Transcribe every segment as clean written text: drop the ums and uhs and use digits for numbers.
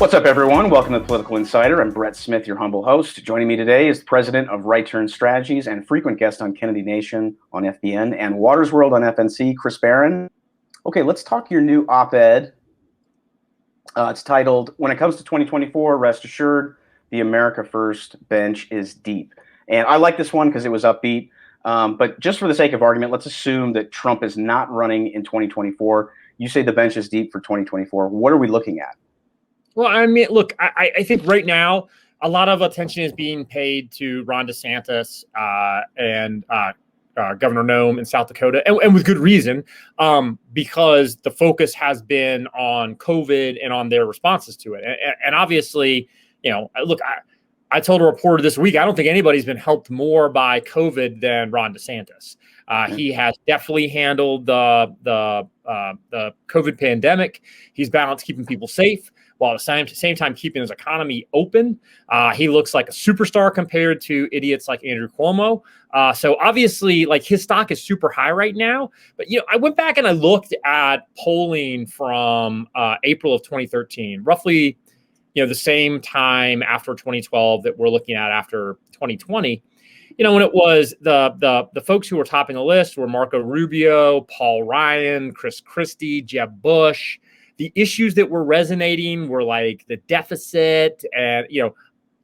What's up, everyone? Welcome to Political Insider. I'm Brett Smith, your humble host. Joining me today is the president of Right Turn Strategies and frequent guest on Kennedy Nation on FBN and Waters World on FNC, Chris Barron. Okay, let's talk your new op-ed. It's titled, "When it comes to 2024, rest assured, the America First bench is deep." And I like this one because it was upbeat. But just for the sake of argument, let's assume that Trump is not running in 2024. You say the bench is deep for 2024. What are we looking at? Well, I mean, look, I think right now a lot of attention is being paid to Ron DeSantis and Governor Noem in South Dakota, and with good reason, because the focus has been on COVID and on their responses to it. And obviously, look, I told a reporter this week, I don't think anybody's been helped more by COVID than Ron DeSantis. He has definitely handled the COVID pandemic. He's balanced keeping people safe, while at the same time keeping his economy open. He looks like a superstar compared to idiots like Andrew Cuomo. So obviously, like, his stock is super high right now. But, I went back and I looked at polling from April of 2013, roughly, the same time after 2012 that we're looking at after 2020. When it was the folks who were topping the list were Marco Rubio, Paul Ryan, Chris Christie, Jeb Bush. The issues that were resonating were like the deficit and,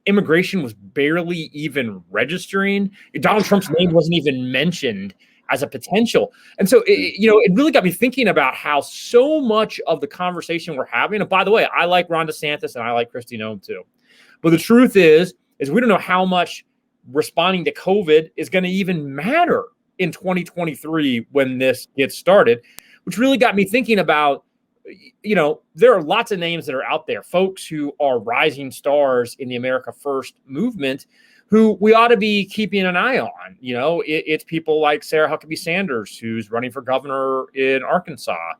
immigration was barely even registering. Donald Trump's name wasn't even mentioned as a potential. And so, it really got me thinking about how so much of the conversation we're having, and by the way, I like Ron DeSantis and I like Kristi Noem too. But the truth is we don't know how much responding to COVID is going to even matter in 2023 when this gets started, which really got me thinking about, there are lots of names that are out there, folks who are rising stars in the America First movement who we ought to be keeping an eye on. It's people like Sarah Huckabee Sanders, who's running for governor in Arkansas,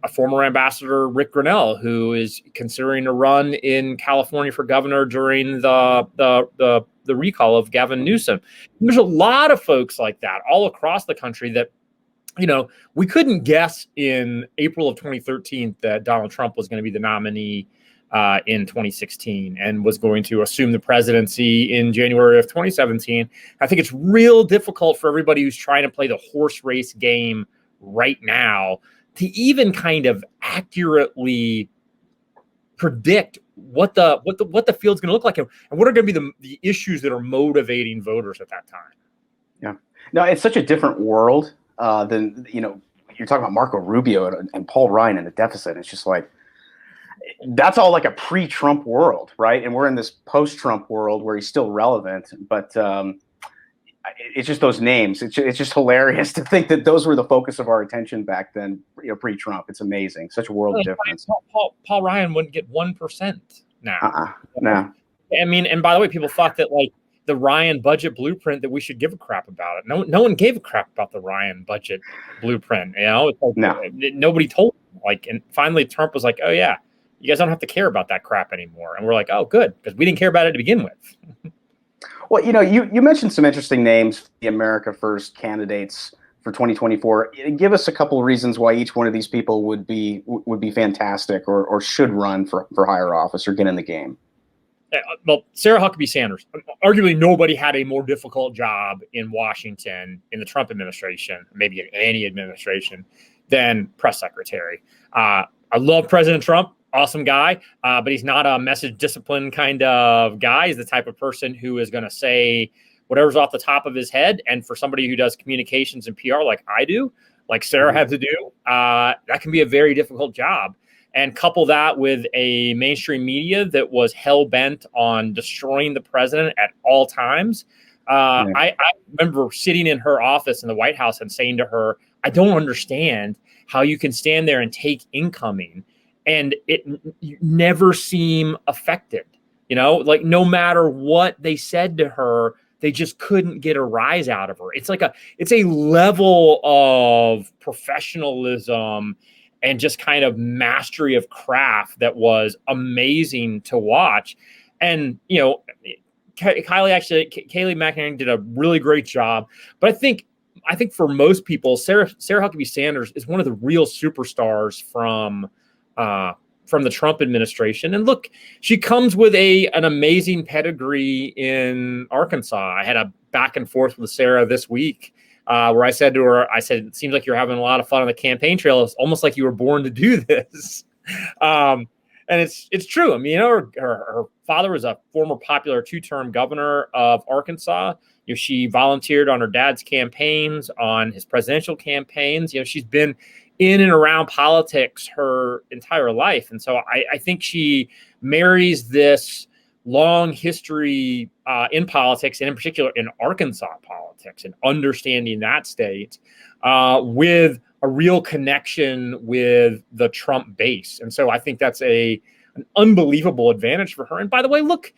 a former ambassador, Rick Grinnell, who is considering a run in California for governor during the recall of Gavin Newsom. There's a lot of folks like that all across the country that, we couldn't guess in April of 2013 that Donald Trump was going to be the nominee in 2016 and was going to assume the presidency in January of 2017. I think it's real difficult for everybody who's trying to play the horse race game right now to even kind of accurately predict what the field's going to look like and what are going to be the issues that are motivating voters at that time. Yeah, no, it's such a different world than, you're talking about Marco Rubio and Paul Ryan and the deficit. It's just like, that's all like a pre-Trump world, right? And we're in this post-Trump world where he's still relevant, but it's just those names. It's just hilarious to think that those were the focus of our attention back then, pre-Trump. It's amazing. Such a world of difference. Paul Ryan wouldn't get 1% now. No. I mean, and by the way, people thought that like the Ryan budget blueprint that we should give a crap about it. No one gave a crap about the Ryan budget blueprint. It's like, no. Nobody told them. And finally Trump was like, "Oh yeah, you guys don't have to care about that crap anymore." And we're like, "Oh, good," because we didn't care about it to begin with. Well, you mentioned some interesting names, the America First candidates for 2024. Give us a couple of reasons why each one of these people would be fantastic or should run for higher office or get in the game. Well, Sarah Huckabee Sanders, arguably nobody had a more difficult job in Washington in the Trump administration, maybe in any administration, than press secretary. I love President Trump. Awesome guy, but he's not a message discipline kind of guy. He's the type of person who is going to say whatever's off the top of his head. And for somebody who does communications and PR like I do, like Sarah had to do, that can be a very difficult job. And couple that with a mainstream media that was hell-bent on destroying the president at all times. I remember sitting in her office in the White House and saying to her, "I don't understand how you can stand there and take incoming and you never seem affected. Like no matter what they said to her, they just couldn't get a rise out of her." It's a level of professionalism and just kind of mastery of craft that was amazing to watch. And, Kayleigh McEnany did a really great job. But I think for most people, Sarah Huckabee Sanders is one of the real superstars from from the Trump administration. And look, she comes with an amazing pedigree in Arkansas. I had a back and forth with Sarah this week where I said to her, it seems like you're having a lot of fun on the campaign trail. It's almost like you were born to do this. And it's true. I mean, her father was a former popular 2-term governor of Arkansas. She volunteered on her dad's campaigns, on his presidential campaigns. She's been in and around politics her entire life. And so I think she marries this long history in politics, and in particular in Arkansas politics, and understanding that state with a real connection with the Trump base. And so I think that's an unbelievable advantage for her. And by the way, look,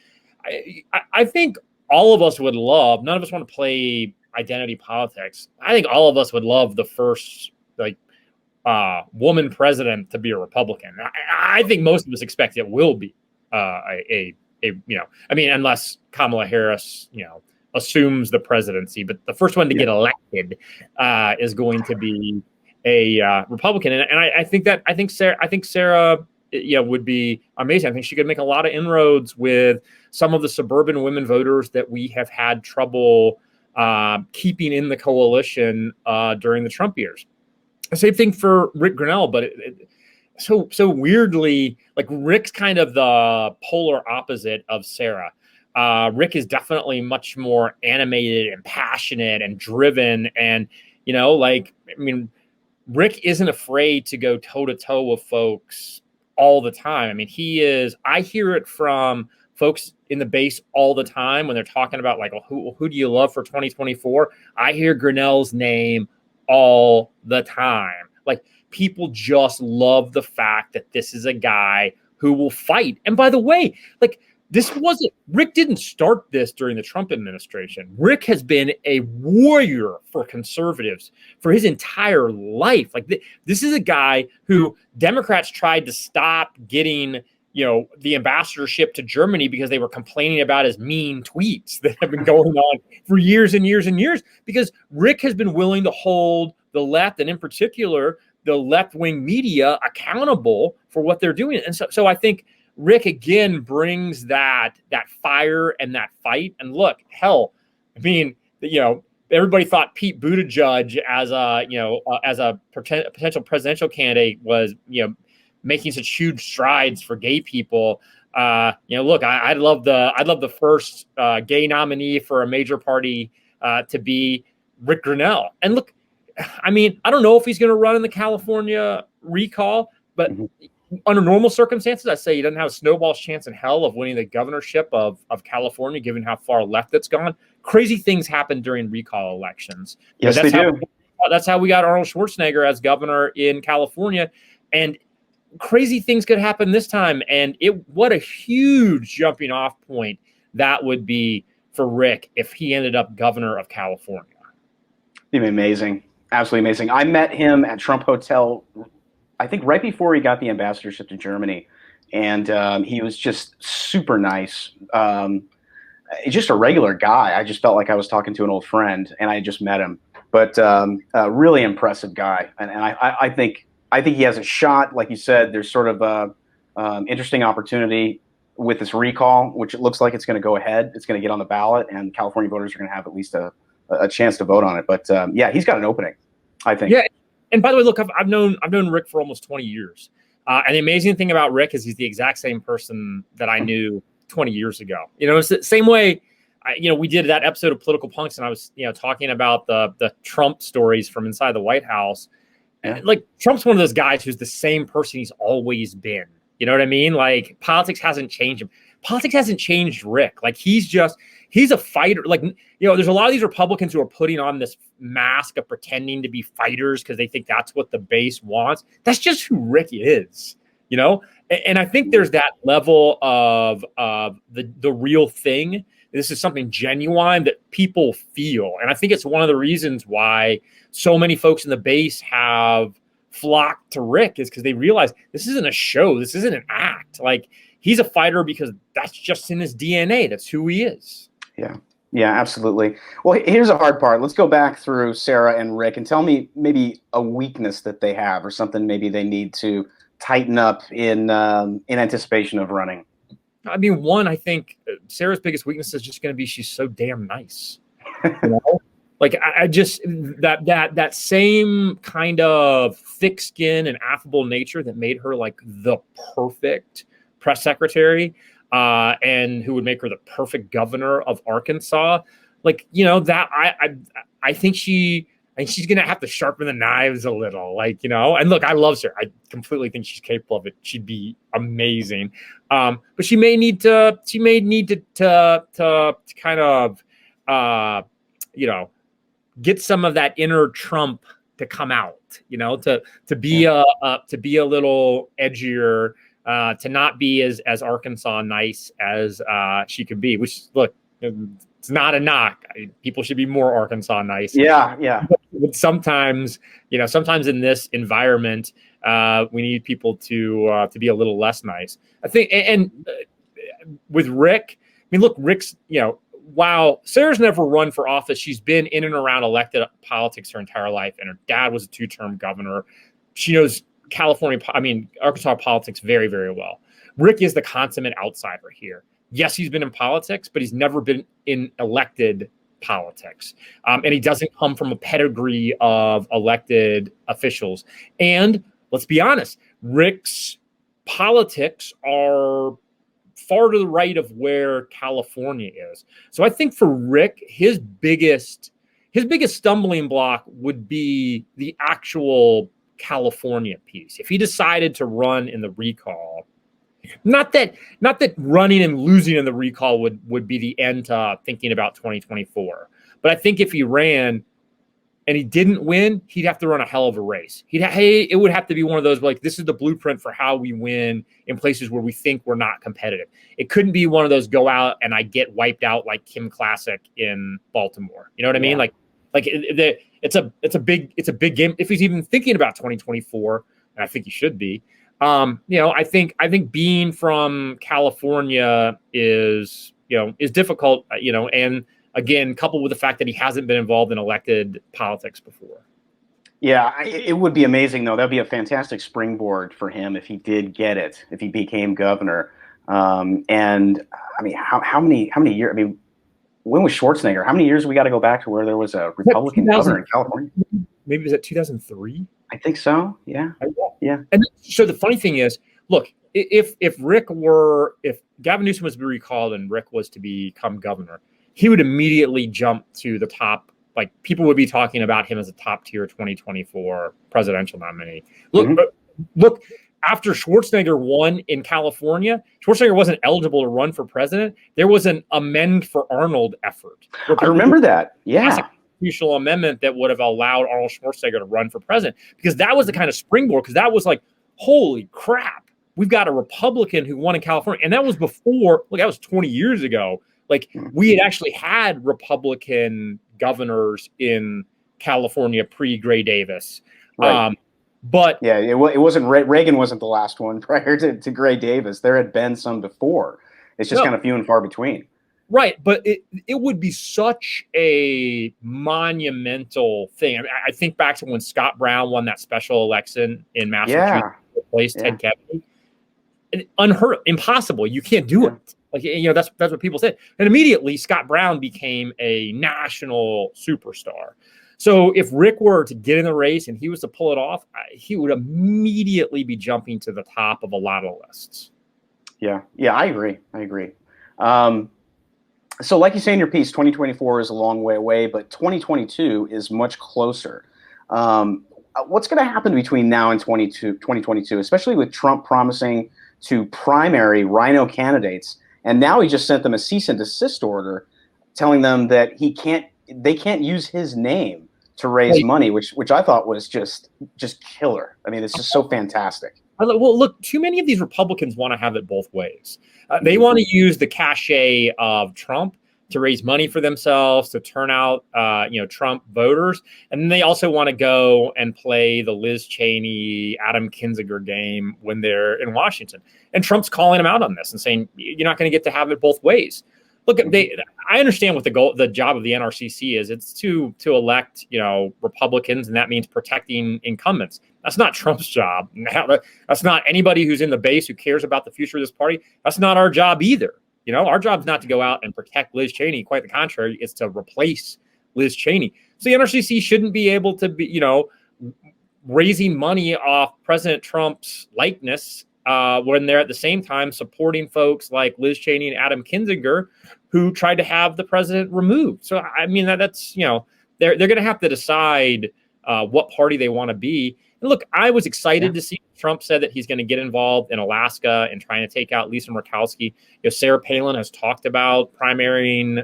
I think all of us would love, none of us want to play identity politics. I think all of us would love the first woman president to be a Republican. I think most of us expect it will be unless Kamala Harris, assumes the presidency, but the first one to get elected is going to be a Republican. And I think Sarah would be amazing. I think she could make a lot of inroads with some of the suburban women voters that we have had trouble keeping in the coalition during the Trump years. The same thing for Rick Grinnell, but so weirdly, like, Rick's kind of the polar opposite of Sarah. Rick is definitely much more animated and passionate and driven, and Rick isn't afraid to go toe to toe with folks all the time. I mean, I hear it from folks in the base all the time when they're talking about, like, who do you love for 2024? I hear Grinnell's name all the time. Like, people just love the fact that this is a guy who will fight. And by the way, like, Rick didn't start this during the Trump administration. Rick has been a warrior for conservatives for his entire life. Like, this is a guy who Democrats tried to stop getting, the ambassadorship to Germany because they were complaining about his mean tweets that have been going on for years and years and years, because Rick has been willing to hold the left, and in particular, the left-wing media, accountable for what they're doing. And so I think Rick, again, brings that fire and that fight. And look, hell, I mean, everybody thought Pete Buttigieg as a potential presidential candidate was, making such huge strides for gay people. Look, I'd love the first gay nominee for a major party to be Rick Grinnell. And look, I mean, I don't know if he's going to run in the California recall, but under normal circumstances, I say he doesn't have a snowball's chance in hell of winning the governorship of California, given how far left it's gone. Crazy things happen during recall elections. Yes, they do. That's how we got Arnold Schwarzenegger as governor in California. And crazy things could happen this time. And what a huge jumping off point that would be for Rick if he ended up governor of California. It'd be amazing. Absolutely amazing. I met him at Trump Hotel, I think right before he got the ambassadorship to Germany. And he was just super nice. Just a regular guy. I just felt like I was talking to an old friend, and I had just met him. But a really impressive guy. And I think he has a shot. Like you said, there's sort of a interesting opportunity with this recall, which it looks like it's going to go ahead. It's going to get on the ballot, and California voters are going to have at least a chance to vote on it. But he's got an opening, I think. Yeah. And by the way, look, I've known Rick for almost 20 years. And the amazing thing about Rick is he's the exact same person that I knew 20 years ago. It's the same way. We did that episode of Political Punks, and I was, talking about the Trump stories from inside the White House. And, like, Trump's one of those guys who's the same person he's always been. You know what I mean? Like, politics hasn't changed him. Politics hasn't changed Rick. Like, he's a fighter. Like, there's a lot of these Republicans who are putting on this mask of pretending to be fighters because they think that's what the base wants. That's just who Rick is, And I think there's that level of the real thing. This is something genuine that people feel. And I think it's one of the reasons why so many folks in the base have flocked to Rick, is because they realize this isn't a show. This isn't an act. Like, he's a fighter because that's just in his DNA. That's who he is. Yeah, absolutely. Well, here's a hard part. Let's go back through Sarah and Rick and tell me maybe a weakness that they have, or something maybe they need to tighten up in anticipation of running? I mean, one, I think Sarah's biggest weakness is just going to be she's so damn nice. You know? Like I just that same kind of thick skin and affable nature that made her like the perfect press secretary, and who would make her the perfect governor of Arkansas. Like, you know, that I think she's gonna have to sharpen the knives a little, like, you know. And look, I love her. I completely think she's capable of it. She'd be amazing. But she may need to kind of you know, get some of that inner Trump to come out, you know, to be a little edgier, to not be as Arkansas nice as she could be. Which, look, it's not a knock. People should be more Arkansas nice. Yeah. But sometimes, you know, sometimes in this environment, we need people to be a little less nice. I think, and with Rick, I mean, look, Rick's, you know, while Sarah's never run for office, she's been in and around elected politics her entire life, and her dad was a 2-term governor. She knows Arkansas politics very, very well. Rick is the consummate outsider here. Yes, he's been in politics, but he's never been in elected politics. And he doesn't come from a pedigree of elected officials. And let's be honest, Rick's politics are far to the right of where California is. So I think for Rick, his biggest stumbling block would be the actual California piece. If he decided to run in the recall, not that running and losing in the recall would be the end to thinking about 2024. But I think if he ran and he didn't win, he'd have to run a hell of a race. It would have to be one of those, like, this is the blueprint for how we win in places where we think we're not competitive. It couldn't be one of those go out and I get wiped out like Kim Classic in Baltimore. You know what I mean? Like it's a big game. If he's even thinking about 2024, and I think he should be. You know, I think being from California is difficult. You know, and again, coupled with the fact that he hasn't been involved in elected politics before. Yeah, it would be amazing, though. That'd be a fantastic springboard for him if he did get it, if he became governor. And I mean, how many years? I mean, when was Schwarzenegger? How many years we got to go back to where there was a Republican governor in California? Maybe it was at 2003. I think so. Yeah. And so the funny thing is, look, if Gavin Newsom was to be recalled and Rick was to become governor, he would immediately jump to the top. Like, people would be talking about him as a top tier 2024 presidential nominee. Look, after Schwarzenegger won in California, Schwarzenegger wasn't eligible to run for president. There was an amend for Arnold effort. I remember that. Yeah. A constitutional amendment that would have allowed Arnold Schwarzenegger to run for president, because that was the kind of springboard, because that was like, holy crap, we've got a Republican who won in California. And that was before, look, that was 20 years ago. Like, we had actually had Republican governors in California pre-Gray Davis. Right. But yeah, it wasn't Reagan wasn't the last one prior to Gray Davis. There had been some before. It's just kind of few and far between. Right. But it would be such a monumental thing. I mean, I think back to when Scott Brown won that special election in Massachusetts, replaced Ted Kennedy. Unheard of, impossible. You can't do it. Like, you know, that's what people said. And immediately Scott Brown became a national superstar. So if Rick were to get in the race and he was to pull it off, he would immediately be jumping to the top of a lot of lists. Yeah, I agree. So like you say in your piece, 2024 is a long way away, but 2022 is much closer. What's going to happen between now and 2022, especially with Trump promising to primary rhino candidates? And now he just sent them a cease and desist order telling them that they can't use his name to raise money, which I thought was just killer. I mean, it's just so fantastic. Well, look, too many of these Republicans want to have it both ways. They want to use the cachet of Trump to raise money for themselves, to turn out, Trump voters. And then they also want to go and play the Liz Cheney, Adam Kinzinger game when they're in Washington. And Trump's calling them out on this and saying, you're not going to get to have it both ways. Look, I understand what the job of the NRCC is. It's to elect, Republicans, and that means protecting incumbents. That's not Trump's job. That's not anybody who's in the base who cares about the future of this party. That's not our job either. Our job is not to go out and protect Liz Cheney. Quite the contrary, it's to replace Liz Cheney. So the NRCC shouldn't be able to be, raising money off President Trump's likeness when they're at the same time supporting folks like Liz Cheney and Adam Kinzinger, who tried to have the president removed. So, I mean, that's, they're going to have to decide what party they want to be. And look, I was excited to see Trump said that he's going to get involved in Alaska and trying to take out Lisa Murkowski. Sarah Palin has talked about primarying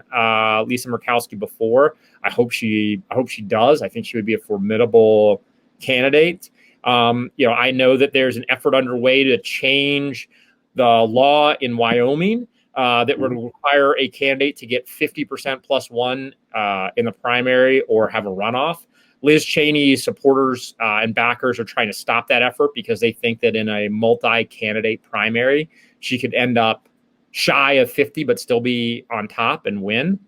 Lisa Murkowski before. I hope she does. I think she would be a formidable candidate. I know that there's an effort underway to change the law in Wyoming that would require a candidate to get 50% plus one in the primary or have a runoff. Liz Cheney's supporters and backers are trying to stop that effort because they think that in a multi-candidate primary, she could end up shy of 50, but still be on top and win.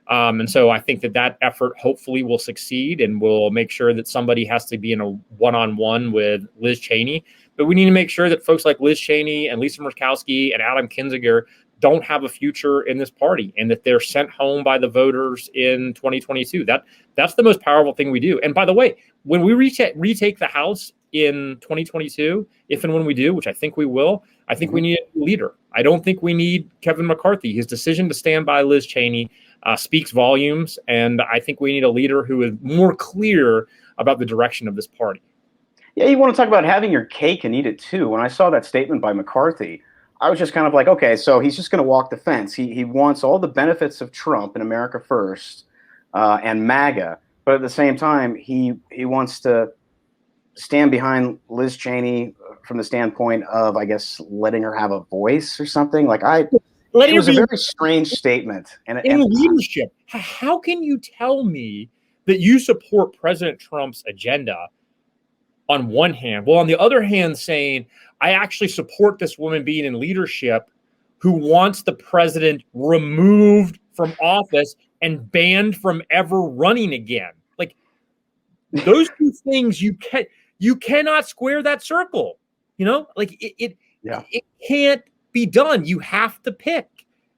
And so I think that effort hopefully will succeed and will make sure that somebody has to be in a one-on-one with Liz Cheney. But we need to make sure that folks like Liz Cheney and Lisa Murkowski and Adam Kinzinger don't have a future in this party and that they're sent home by the voters in 2022. That's the most powerful thing we do. And by the way, when we retake the House in 2022, if and when we do, which I think we will, I think we need a leader. I don't think we need Kevin McCarthy. His decision to stand by Liz Cheney speaks volumes, and I think we need a leader who is more clear about the direction of this party. Yeah, you want to talk about having your cake and eat it too. When I saw that statement by McCarthy, I was just kind of like, okay, so he's just going to walk the fence. He wants all the benefits of Trump and America First and MAGA, but at the same time, he wants to stand behind Liz Cheney from the standpoint of, I guess, letting her have a voice or something. It was a very strange statement. And leadership, how can you tell me that you support President Trump's agenda on one hand, while on the other hand saying, I actually support this woman being in leadership who wants the president removed from office and banned from ever running again? Like, those two things, you cannot square that circle. It can't be done. You have to pick.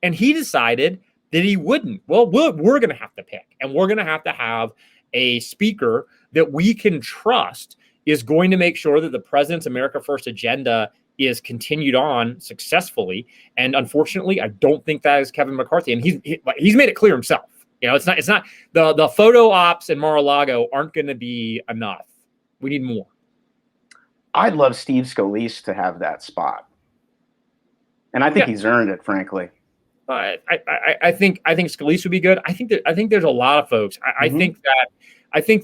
And he decided that he wouldn't. Well, we're going to have to pick, and we're going to have a speaker that we can trust is going to make sure that the president's America First agenda is continued on successfully. And unfortunately, I don't think that is Kevin McCarthy. And he's made it clear himself. It's not the photo ops in Mar-a-Lago aren't going to be enough. We need more. I'd love Steve Scalise to have that spot. And I think he's earned it, frankly. I think Scalise would be good. I think there's a lot of folks. I think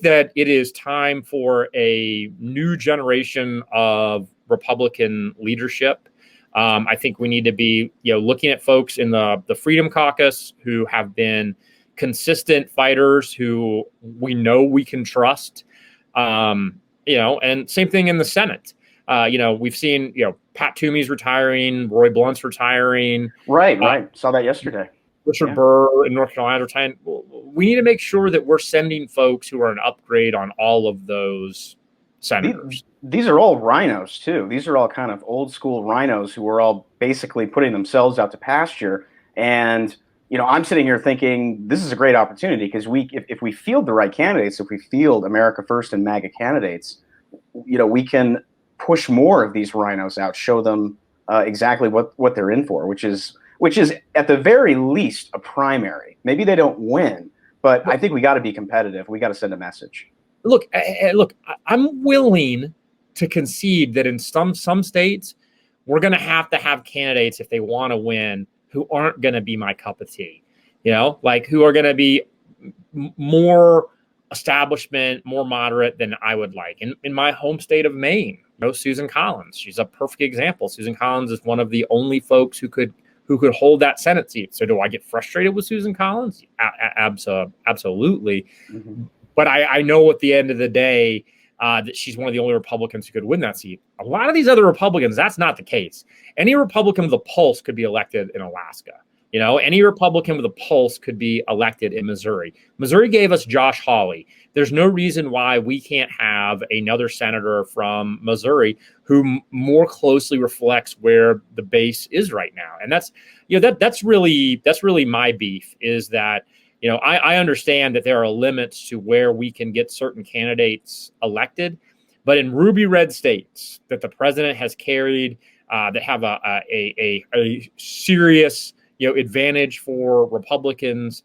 that it is time for a new generation of Republican leadership. I think we need to be, looking at folks in the Freedom Caucus who have been consistent fighters who we know we can trust. And same thing in the Senate. We've seen, Pat Toomey's retiring, Roy Blunt's retiring. Right. Saw that yesterday. Richard Burr in North Carolina retiring. We need to make sure that we're sending folks who are an upgrade on all of those senators. These are all rhinos, too. These are all kind of old school rhinos who are all basically putting themselves out to pasture. And, I'm sitting here thinking this is a great opportunity because if we field the right candidates, if we field America First and MAGA candidates, we can push more of these rhinos out, show them exactly what they're in for, which is at the very least a primary. Maybe they don't win, but I think we got to be competitive. We got to send a message. Look, I'm willing to concede that in some states, we're going to have candidates if they want to win who aren't going to be my cup of tea, who are going to be more establishment, more moderate than I would like. In my home state of Maine, Susan Collins, she's a perfect example. Susan Collins is one of the only folks who could hold that Senate seat. So do I get frustrated with Susan Collins? Absolutely. Mm-hmm. But I know at the end of the day that she's one of the only Republicans who could win that seat. A lot of these other Republicans, that's not the case. Any Republican with a pulse could be elected in Alaska. You know, any Republican with a pulse could be elected in Missouri. Missouri gave us Josh Hawley. There's no reason why we can't have another senator from Missouri who more closely reflects where the base is right now. And that's, you know, that's really my beef, is that, you know, I understand that there are limits to where we can get certain candidates elected, but in ruby red states that the president has carried, that have a serious, you know, advantage for Republicans,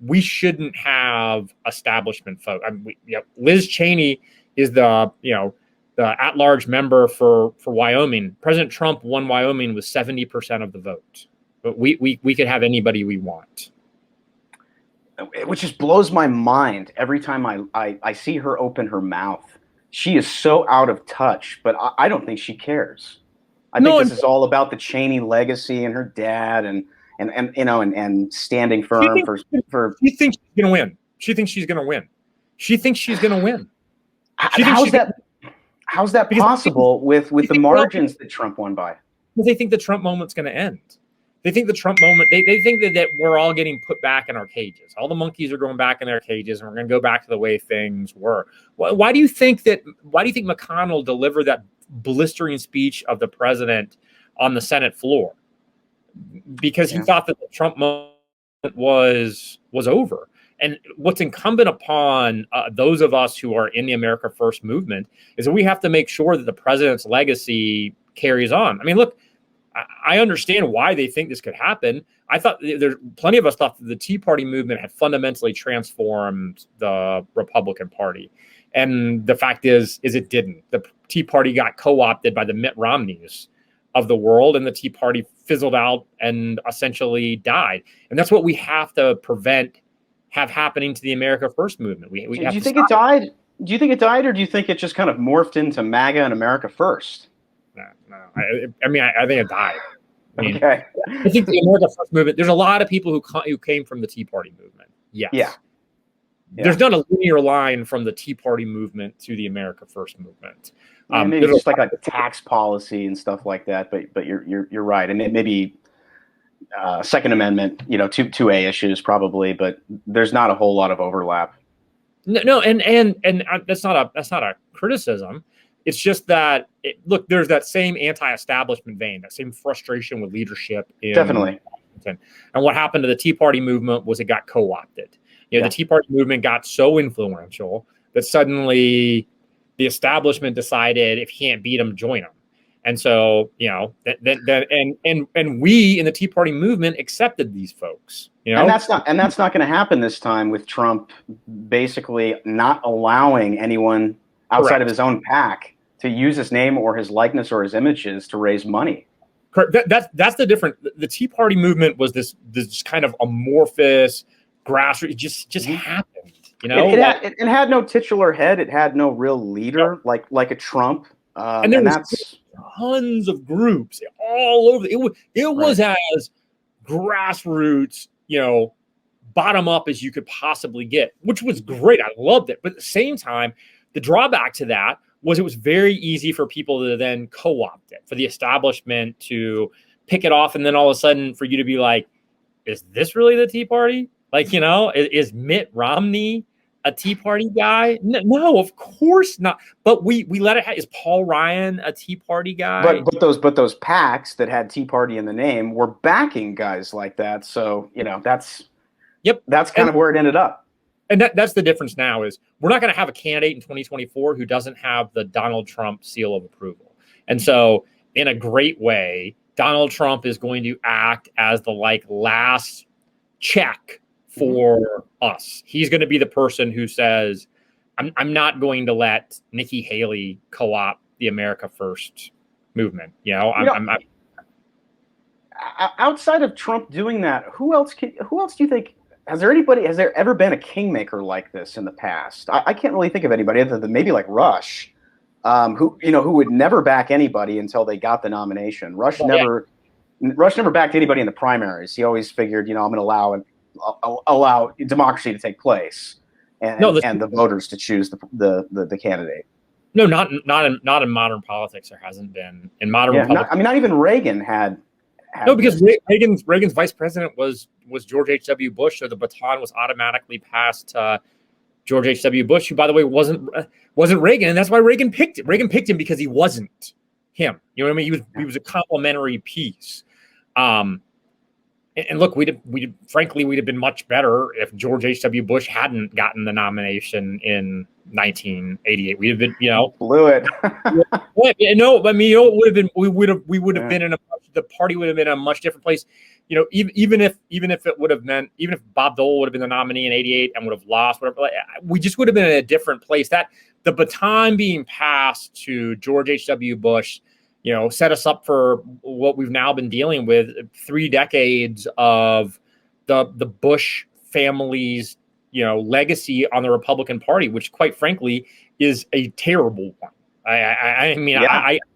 we shouldn't have establishment folk. I mean, Liz Cheney is the, you know, the at-large member for Wyoming. President Trump won Wyoming with 70% of the vote, but we could have anybody we want. Which just blows my mind every time I see her open her mouth. She is so out of touch, but I don't think she cares. I think this is all about the Cheney legacy and her dad and you know and standing firm for. She thinks she's going to win. She thinks she's going to win. She thinks she's going to win. How's that possible with the margins that Trump won by? Because they think the Trump moment's going to end. They think the Trump moment, they think that we're all getting put back in our cages. All the monkeys are going back in their cages, and we're going to go back to the way things were. Why do you think McConnell delivered that blistering speech of the president on the Senate floor? Because he thought that the Trump moment was over. And what's incumbent upon those of us who are in the America First movement is that we have to make sure that the president's legacy carries on. I mean, look, I understand why they think this could happen. I thought there's plenty of us thought that the Tea Party movement had fundamentally transformed the Republican Party. And the fact is it didn't. The Tea Party got co-opted by the Mitt Romneys of the world, and the Tea Party fizzled out and essentially died. And that's what we have to prevent have happening to the America First movement. Do you think it died? Do you think it died, or do you think it just kind of morphed into MAGA and America First? No. I mean, I think it died. I mean, okay. I think the America First movement, there's a lot of people who came from the Tea Party movement. Yes. Yeah. There's not a linear line from the Tea Party movement to the America First movement. Maybe just like a tax policy and stuff like that. But you're right, and maybe Second Amendment, you know, 2A issues probably, but there's not a whole lot of overlap. No, and that's not a criticism. It's just that look, there's that same anti-establishment vein, that same frustration with leadership. Definitely. Washington. And what happened to the Tea Party movement was it got co-opted. You know, the Tea Party movement got so influential that suddenly the establishment decided if you can't beat them, join them. And so, you know, and we in the Tea Party movement accepted these folks. You know, and that's not going to happen this time with Trump basically not allowing anyone outside of his own pack to use his name or his likeness or his images to raise money. That's the difference. The Tea Party movement was this kind of amorphous grassroots. Just happened. You know, it had no titular head. It had no real leader like a Trump. And that's tons of groups all over. It was as grassroots, you know, bottom up as you could possibly get, which was great. I loved it. But at the same time, the drawback to that was it was very easy for people to then co-opt it, for the establishment to pick it off, and then all of a sudden for you to be like, is this really the Tea Party? Like, you know, is Mitt Romney a Tea Party guy? No, of course not. But we let it. Is Paul Ryan a Tea Party guy? But those PACs that had Tea Party in the name were backing guys like that. So you know that's kind of where it ended up. And that's the difference now is we're not going to have a candidate in 2024 who doesn't have the Donald Trump seal of approval. And so in a great way, Donald Trump is going to act as the last check for us. He's going to be the person who says, I'm not going to let Nikki Haley co-opt the America First movement. You know, outside of Trump doing that, who else do you think? Has there ever been a kingmaker like this in the past? I can't really think of anybody other than maybe like Rush, who would never back anybody until they got the nomination. Rush never backed anybody in the primaries. He always figured, you know, I'm going to allow democracy to take place and the voters to choose the candidate. No, not in modern politics. There hasn't been in modern. Not even Reagan had No, because Reagan's vice president was George H.W. Bush, so the baton was automatically passed to George H.W. Bush, who, by the way, wasn't Reagan, and that's why Reagan picked him. Reagan picked him because he wasn't him. You know what I mean? He was a complementary piece. And look, we'd have been much better if George H.W. Bush hadn't gotten the nomination in 1988. We'd have been, blew it. No, I mean, it would have been. We would have been the party would have been in a much different place. Even if it would have meant, even if Bob Dole would have been the nominee in '88 and would have lost, whatever, we just would have been in a different place. That the baton being passed to George H.W. Bush, set us up for what we've now been dealing with 3 decades of the Bush family's, legacy on the Republican Party, which, quite frankly, is a terrible one. I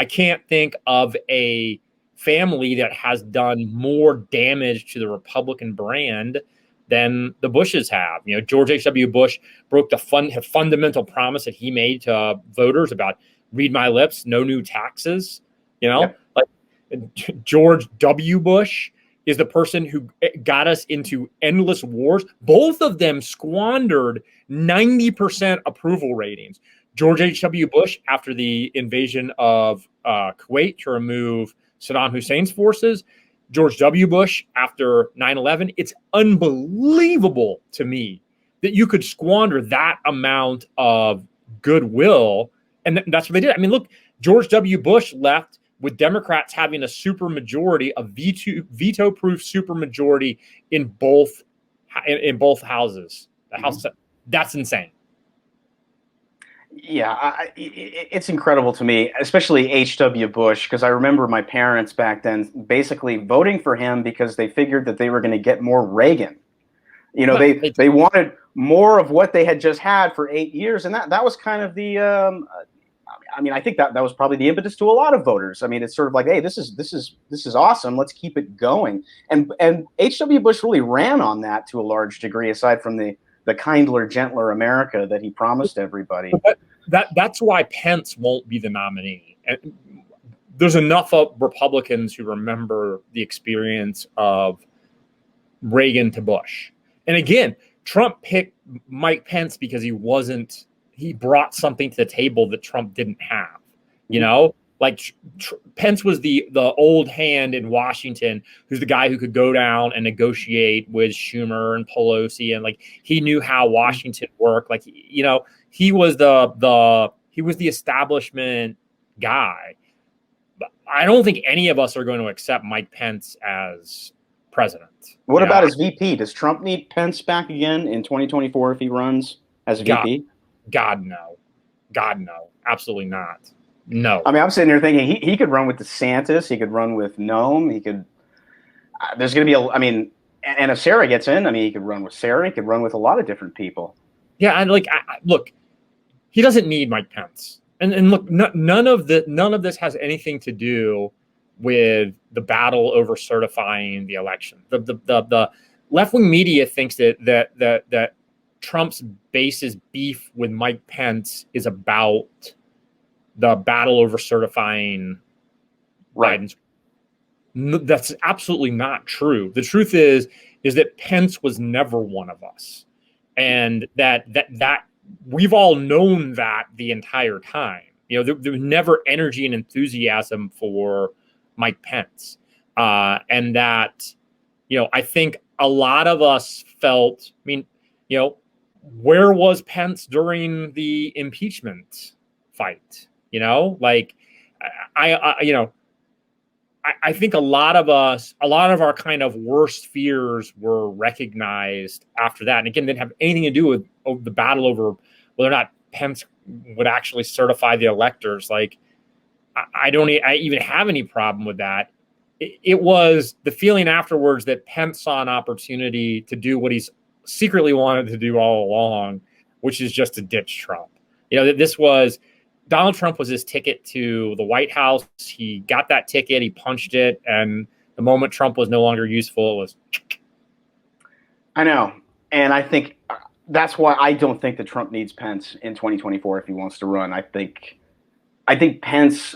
can't think of a family that has done more damage to the Republican brand than the Bushes have. George H.W. Bush broke the fundamental promise that he made to voters about read my lips, no new taxes. Like George W. Bush is the person who got us into endless wars. Both of them squandered 90% approval ratings. George H.W. Bush, after the invasion of Kuwait to remove Saddam Hussein's forces. George W. Bush, after 9/11. It's unbelievable to me that you could squander that amount of goodwill. And that's what they did. I mean, look, George W. Bush left with Democrats having a supermajority, a veto-proof supermajority in both houses. The House, that's insane. Yeah, it's incredible to me, especially H.W. Bush, because I remember my parents back then basically voting for him because they figured that they were going to get more Reagan. They wanted more of what they had just had for 8 years, and that was kind of the. I think that was probably the impetus to a lot of voters. I mean, it's sort of like, hey, this is awesome. Let's keep it going. And H.W. Bush really ran on that to a large degree, aside from the kindler, gentler America that he promised everybody. That's why Pence won't be the nominee. And there's enough of Republicans who remember the experience of Reagan to Bush. And again, Trump picked Mike Pence because he brought something to the table that Trump didn't have. Like Pence was the old hand in Washington, who's the guy who could go down and negotiate with Schumer and Pelosi, and like he knew how Washington worked. Like he was the establishment guy. But I don't think any of us are going to accept Mike Pence as president. What about as VP? Does Trump need Pence back again in 2024 if he runs as VP? God no, absolutely not. No. I mean, I'm sitting here thinking he could run with DeSantis. He could run with Noem. He could. There's going to be and if Sarah gets in, he could run with Sarah. He could run with a lot of different people. Yeah, and look, he doesn't need Mike Pence. And look, none of this has anything to do with the battle over certifying the election. The left-wing media thinks that Trump's base's beef with Mike Pence is about the battle over certifying Biden's. No, that's absolutely not true. The truth is that Pence was never one of us, and that we've all known that the entire time. There was never energy and enthusiasm for Mike Pence, and that I think a lot of us felt. Where was Pence during the impeachment fight? I think a lot of our kind of worst fears were recognized after that. And again, didn't have anything to do with the battle over whether or not Pence would actually certify the electors. Like, I don't even have any problem with that. It was the feeling afterwards that Pence saw an opportunity to do what he's secretly wanted to do all along, which is just to ditch Trump. Donald Trump was his ticket to the White House. He got that ticket, he punched it, and the moment Trump was no longer useful, it was. I know. And I think that's why I don't think that Trump needs Pence in 2024 if he wants to run. I think Pence,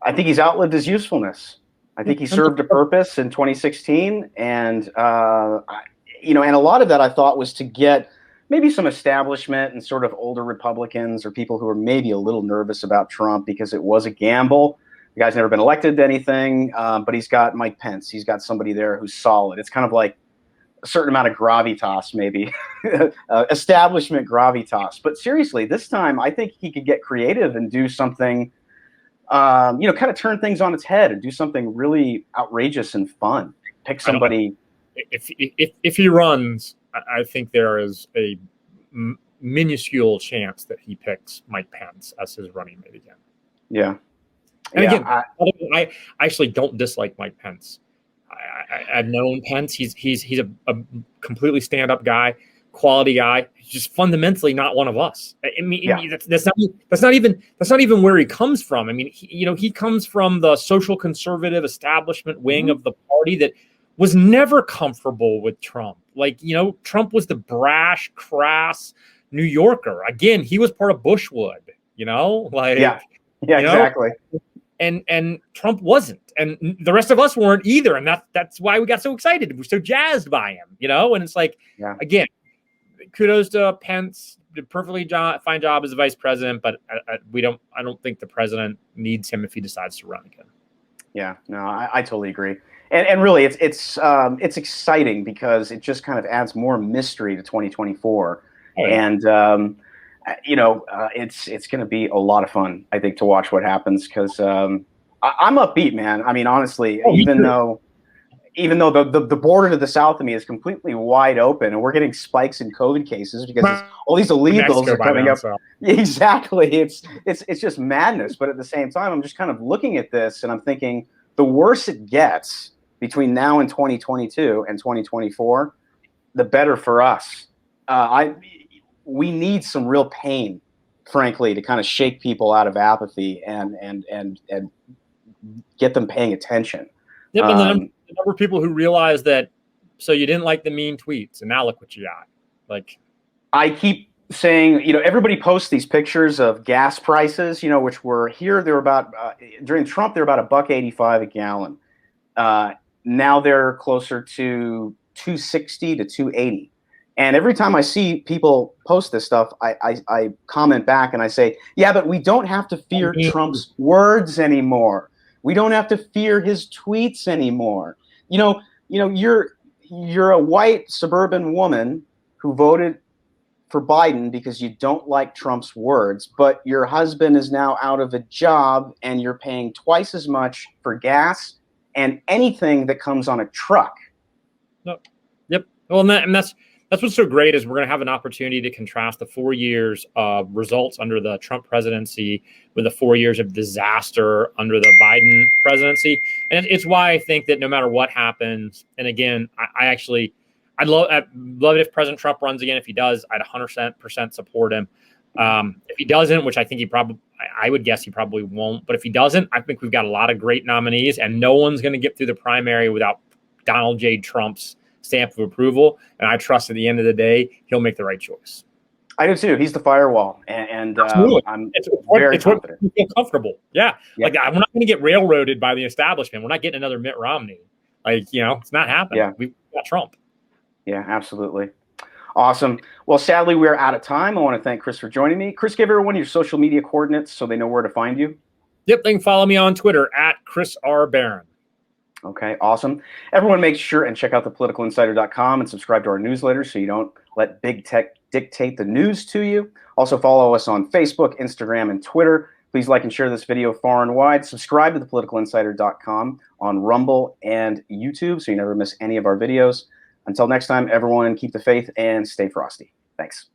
I think he's outlived his usefulness. I think he served a purpose in 2016, and and a lot of that I thought was to get maybe some establishment and sort of older Republicans or people who are maybe a little nervous about Trump because it was a gamble. The guy's never been elected to anything, but he's got Mike Pence. He's got somebody there who's solid. It's kind of like a certain amount of gravitas, maybe establishment gravitas. But seriously, this time I think he could get creative and do something. Kind of turn things on its head and do something really outrageous and fun. Pick somebody. If he runs, I think there is a minuscule chance that he picks Mike Pence as his running mate again. Yeah. And again, I actually don't dislike Mike Pence. I've known Pence. He's a completely stand-up guy, quality guy. He's just fundamentally not one of us. I mean, that's not even where he comes from. I mean, he comes from the social conservative establishment wing of the party that was never comfortable with Trump. Like, Trump was the brash, crass New Yorker. Again, he was part of Bushwood. Exactly. And Trump wasn't, and the rest of us weren't either, and that's why we got so excited. We're so jazzed by him, And it's like, again, kudos to Pence, did a perfectly fine job as a vice president, but I don't think the president needs him if he decides to run again. Yeah, no, I totally agree, and really, it's exciting because it just kind of adds more mystery to 2024, and. It's going to be a lot of fun, I think, to watch what happens because I'm upbeat, man. I mean, honestly, even though the border to the south of me is completely wide open and we're getting spikes in COVID cases because all these illegals are coming up. So. Exactly. It's just madness. But at the same time, I'm just kind of looking at this and I'm thinking the worse it gets between now and 2022 and 2024, the better for us. We need some real pain, frankly, to kind of shake people out of apathy and get them paying attention. Yep, and the number of people who realize that, so you didn't like the mean tweets, and now look what you got. Like, I keep saying, everybody posts these pictures of gas prices, which were here. They're about during Trump, they're about $1.85 a gallon. Now they're closer to $2.60 to $2.80. And every time I see people post this stuff, I comment back and I say, yeah, but we don't have to fear Trump's words anymore. We don't have to fear his tweets anymore. You're a white suburban woman who voted for Biden because you don't like Trump's words, but your husband is now out of a job and you're paying twice as much for gas and anything that comes on a truck. Yep. Well, and that's what's so great is we're going to have an opportunity to contrast the 4 years of results under the Trump presidency with the 4 years of disaster under the Biden presidency. And it's why I think that no matter what happens, and again, I'd love it if President Trump runs again. If he does, I'd 100% support him. If he doesn't, which I think I would guess he probably won't. But if he doesn't, I think we've got a lot of great nominees, and no one's going to get through the primary without Donald J. Trump's stamp of approval, and I trust at the end of the day he'll make the right choice. I do too. He's the firewall, and I'm very confident. What feel comfortable. Yeah. Like we're not going to get railroaded by the establishment. We're not getting another Mitt Romney. It's not happening. Yeah. We've got Trump. Yeah, absolutely. Awesome. Well, sadly, we're out of time. I want to thank Chris for joining me. Chris, give everyone your social media coordinates so they know where to find you. Yep, they can follow me on Twitter at Chris R. Barron. Okay, awesome. Everyone make sure and check out thepoliticalinsider.com and subscribe to our newsletter so you don't let big tech dictate the news to you. Also follow us on Facebook, Instagram, and Twitter. Please like and share this video far and wide. Subscribe to thepoliticalinsider.com on Rumble and YouTube so you never miss any of our videos. Until next time, everyone, keep the faith and stay frosty. Thanks.